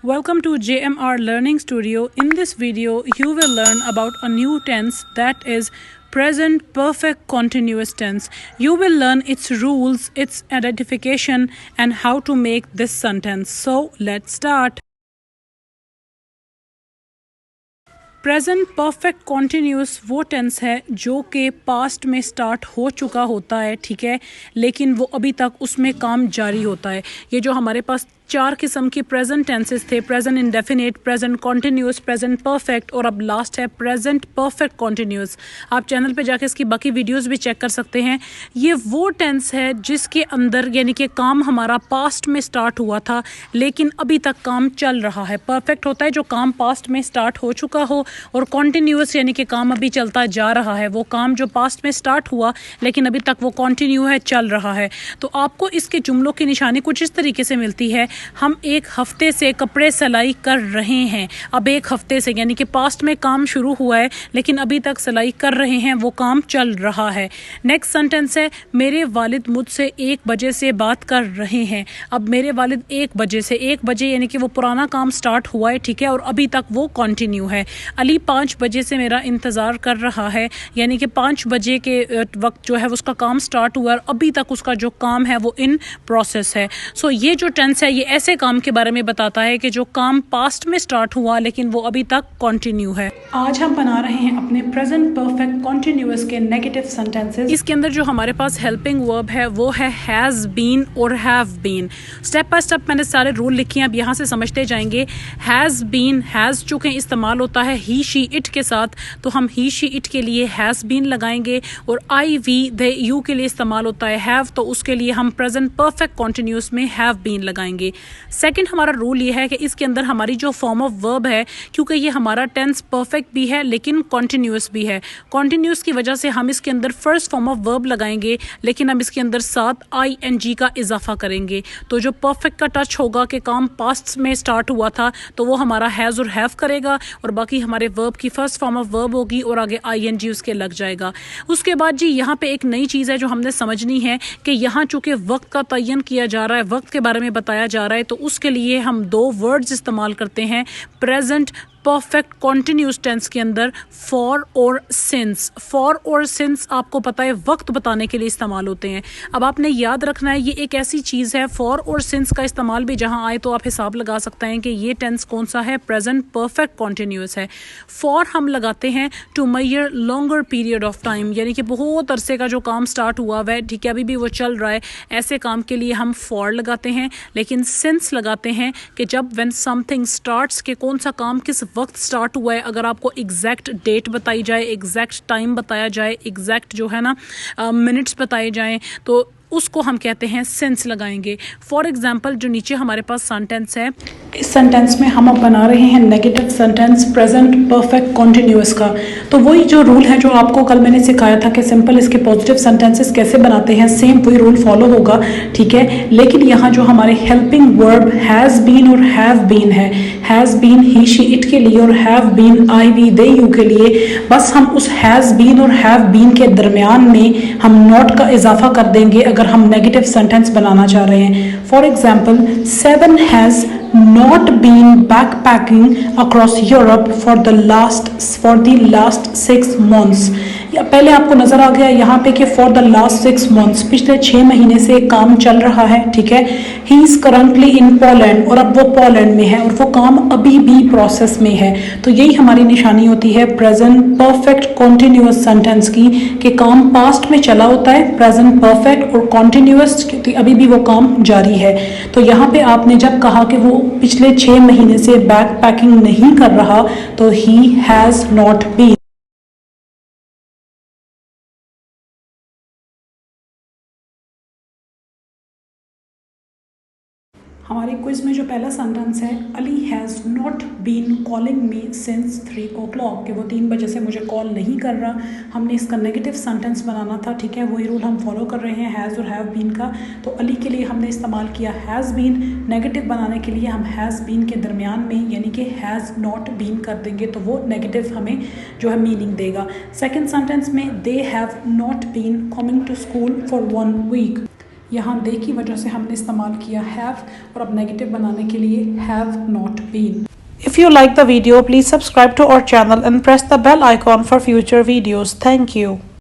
Welcome to JMR Learning Studio. In this video, you will learn about a new tense that is present perfect continuous tense. You will learn its rules, its identification, and how to make this sentence. So, let's start. Present perfect continuous वो tense है जो कि past में start हो चुका होता है, ठीक है, लेकिन वो अभी तक उसमें काम जारी होता है। ये जो हमारे पास 4 किस्म की प्रेजेंट टेंसेस थे, present indefinite, present continuous, present perfect और अब लास्ट है प्रेजेंट परफेक्ट कॉन्टीन्यूस। आप चैनल पे जाके इसकी बाकी वीडियोस भी चेक कर सकते हैं। ये वो टेंस है जिसके अंदर यानी कि काम हमारा पास्ट में स्टार्ट हुआ था लेकिन अभी तक काम चल रहा है। परफेक्ट होता है जो काम पास्ट में स्टार्ट हो चुका हो, और कॉन्टीन्यूस यानी कि काम अभी चलता जा रहा है। वो काम जो पास्ट में स्टार्ट हुआ लेकिन अभी तक वो कॉन्टिन्यू है, चल रहा है। तो आपको इसके जुमलों की निशानी कुछ इस तरीके से मिलती है। हम एक हफ्ते से कपड़े सिलाई कर रहे हैं। अब एक हफ्ते से यानी कि पास्ट में काम शुरू हुआ है लेकिन अभी तक सिलाई कर रहे हैं, वो काम चल रहा है। नेक्स्ट सेंटेंस है मेरे वालिद मुझसे 1 बजे से बात कर रहे हैं। अब मेरे वालिद 1 बजे से, 1 बजे यानी कि वो पुराना काम स्टार्ट हुआ है, ठीक है, और अभी तक वो कॉन्टिन्यू है। अली 5 बजे से मेरा इंतज़ार कर रहा है, यानी कि 5 बजे के वक्त जो है उसका काम स्टार्ट हुआ और अभी तक उसका जो काम है वो इन प्रोसेस है। सो ये जो टेंस है ये ऐसे काम के बारे में बताता है कि जो काम पास्ट में स्टार्ट हुआ लेकिन वो अभी तक कंटिन्यू है। आज हम बना रहे हैं अपने प्रेजेंट परफेक्ट कंटिन्यूअस के नेगेटिव सेंटेंसेस। इसके अंदर जो हमारे पास हेल्पिंग वर्ब है वो है हैज़ बीन और have been. Step by step मैंने सारे रूल लिखे हैं, अब यहाँ से समझते जाएंगे। हैज़ बीन, हैज़ चूँकि इस्तेमाल होता है ही शी इट के साथ, तो हम ही शी इट के लिए हैज़ बीन लगाएंगे, और आई वी दे यू के लिए इस्तेमाल होता है हैव, तो उसके लिए हम प्रेजेंट परफेक्ट कॉन्टिन्यूस में हैव बीन लगाएंगे। सेकंड हमारा रूल ये है कि इसके अंदर हमारी जो फॉर्म ऑफ वर्ब है, क्योंकि ये हमारा टेंस परफेक्ट भी है लेकिन कॉन्टिन्यूस भी है, कॉन्टिन्यूस की वजह से हम इसके अंदर फर्स्ट फॉर्म ऑफ वर्ब लगाएंगे लेकिन हम इसके अंदर साथ आई एन जी का इजाफा करेंगे। तो जो परफेक्ट का टच होगा कि काम पास्ट में स्टार्ट हुआ था तो वो हमारा हैज़ और हैव करेगा, और बाकी हमारे वर्ब की फर्स्ट फॉर्म ऑफ वर्ब होगी और आगे आई एन जी उसके लग जाएगा। उसके बाद जी यहाँ पे एक नई चीज़ है जो हमने समझनी है कि यहाँ चूँकि वक्त का तयन किया जा रहा है, वक्त के बारे में बताया जा रहा है, तो उसके लिए हम 2 वर्ड्स इस्तेमाल करते हैं प्रेजेंट परफेक्ट कॉन्टिन्यूस टेंस के अंदर, फॉर और सिंस। फॉर और सिंस आपको पता है वक्त बताने के लिए इस्तेमाल होते हैं। अब आपने याद रखना है ये एक ऐसी चीज़ है, फॉर और सिंस का इस्तेमाल भी जहां आए तो आप हिसाब लगा सकते हैं कि ये टेंस कौन सा है, प्रेजेंट परफेक्ट कॉन्टिन्यूस है। फॉर हम लगाते हैं to measure longer period of time, यानी कि बहुत अरसे का जो काम स्टार्ट हुआ हुआ है, ठीक है, अभी भी वो चल रहा है, ऐसे काम के लिए हम फॉर लगाते हैं। लेकिन सिंस लगाते हैं कि जब व्हेन समथिंग स्टार्ट्स, के कौन सा काम किस वक्त स्टार्ट हुआ है, अगर आपको एग्जैक्ट डेट बताई जाए, एग्जैक्ट टाइम बताया जाए, एग्जैक्ट जो है ना मिनट्स बताए जाएं, तो उसको हम कहते हैं सेंस लगाएंगे। फॉर एग्जाम्पल जो नीचे हमारे पास सेंटेंस है, इस सेंटेंस में हम अब बना रहे हैं negative sentence present perfect continuous का। तो वही जो रूल है जो आपको कल मैंने सिखाया था कि सिंपल इसके पॉजिटिव सेंटेंसेस कैसे बनाते हैं, सेम वही रूल फॉलो होगा, ठीक है। लेकिन यहाँ जो हमारे हेल्पिंग वर्ब हैज़ बीन और हैव बीन है, has been he she it के लिए और have been I we they you के लिए, बस हम उस हैज़ बीन और हैव बीन के दरमियान में हम नॉट का इजाफा कर देंगे अगर हम नेगेटिव सेंटेंस बनाना चाह रहे हैं। For example, 7 has not been backpacking across Europe for the last 6 months। या पहले आपको नजर आ गया यहाँ पे कि फॉर द लास्ट 6 months, पिछले 6 महीने से काम चल रहा है, ठीक है। He is currently in Poland, और अब वो पोलैंड में है और वो काम अभी भी प्रोसेस में है। तो यही हमारी निशानी होती है प्रेजेंट परफेक्ट कॉन्टिन्यूअस सेंटेंस की, कि काम पास्ट में चला होता है, प्रेजेंट परफेक्ट और कॉन्टिन्यूअस, क्योंकि अभी भी वो काम जारी है। तो यहाँ पे आपने जब कहा कि वो पिछले 6 महीने से बैक पैकिंग नहीं कर रहा, तो ही हैज़ नॉट बीन। हमारे क्विज में जो पहला सेंटेंस है, Ali has not been calling me since 3 o'clock, कि वो 3 बजे से मुझे कॉल नहीं कर रहा। हमने इसका नेगेटिव सेंटेंस बनाना था, ठीक है, वही रूल हम फॉलो कर रहे हैं हैज़ और हैव बीन का। तो अली के लिए हमने इस्तेमाल किया हैज़ बीन, नेगेटिव बनाने के लिए हम हैज़ बीन के दरमियान में यानी कि हैज़ नॉट बीन कर देंगे, तो वो नेगेटिव हमें जो है मीनिंग देगा। सेकेंड सेंटेंस में they have not been coming to school for 1 week, यहाँ दे की वजह से हमने इस्तेमाल किया हैव, और अब नेगेटिव बनाने के लिए have not been. If you like the video, please subscribe to our channel and press the bell icon for future videos. Thank you.